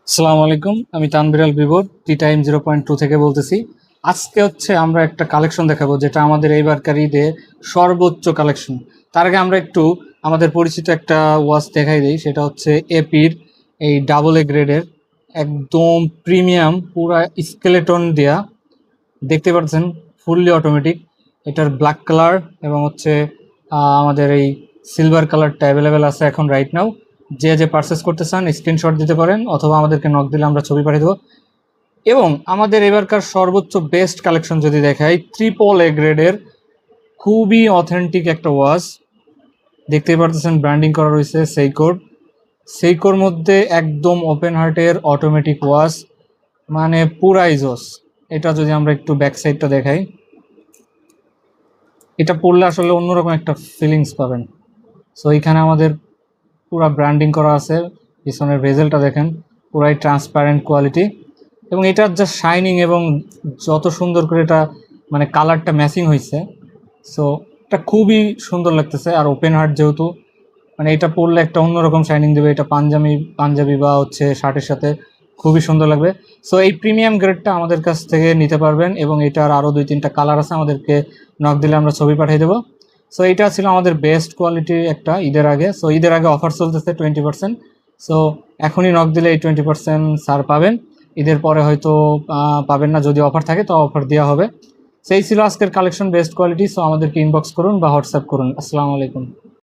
আসসালামু আলাইকুম, আমি তানভীর আল বিবর টি টাইম 0.2 থেকে বলতেছি। আজকে আমরা একটা কালেকশন দেখাবো যেটা আমাদের এইবারকার ঈদে সর্বোচ্চ কালেকশন। তার আগে আমরা একটু আমাদের পরিচিত একটা ওয়াচ দেখাই দিই, সেটা হচ্ছে এপির এই ডাবল এ গ্রেডের একদম প্রিমিয়াম পুরা স্কেলেটন দেয়া, দেখতে পাচ্ছেন ফুললি অটোমেটিক। এটার ব্ল্যাক কালার এবং আমাদের এই সিলভার কালারটা অ্যাভেলেবেল আছে এখন রাইট নাও। যে পারচেস করতে চান স্ক্রিনশট দিতে পারেন অথবা আমাদেরকে নক দিলে আমরা ছবি পাঠিয়ে দেবো। এবং আমাদের এবারকার সর্বোচ্চ বেস্ট কালেকশন যদি দেখাই, ট্রিপল এ গ্রেডের খুবই অথেন্টিক একটা ওয়াচ, দেখতেই পারতেছেন ব্র্যান্ডিং করা রয়েছে সেইকোর মধ্যে একদম ওপেন হার্টের অটোমেটিক ওয়াচ, মানে পুরাই জোস। এটা যদি আমরা একটু ব্যাক সাইডটা দেখাই, এটা পড়লে আসলে অন্যরকম একটা ফিলিংস পাবেন। সো এখানে আমাদের পুরা ব্র্যান্ডিং করা আছে, পিছনের ভেজেলটা দেখেন পুরাই ট্রান্সপারেন্ট কোয়ালিটি, এবং এটার যা শাইনিং এবং যত সুন্দর করে এটা মানে কালারটা ম্যাচিং হয়েছে। সো এটা খুবই সুন্দর লাগতেছে। আর ওপেন হার্ট যেহেতু, মানে এটা পরলে একটা অন্যরকম শাইনিং দেবে। এটা পাঞ্জাবি বা শার্টের সাথে খুবই সুন্দর লাগবে। সো এই প্রিমিয়াম গ্রেডটা আমাদের কাছ থেকে নিতে পারবেন, এবং এটার আরও 2-3টা কালার আছে, আমাদেরকে নক দিলে আমরা ছবি পাঠিয়ে দেবো। সো এটা ছিল আমাদের বেস্ট কোয়ালিটি একটা ঈদের আগে। সো ঈদের আগে অফার চলতেছে 20%। সো এখনই নক দিলে এই 20% ছাড় পাবেন। ঈদের পরে হয়তো পাবেন না, যদি অফার থাকে তো অফার দেওয়া হবে। সেই ছিল আজকের কালেকশন, বেস্ট কোয়ালিটি। সো আমাদেরকে ইনবক্স করুন বা হোয়াটসঅ্যাপ করুন। আসসালামু আলাইকুম।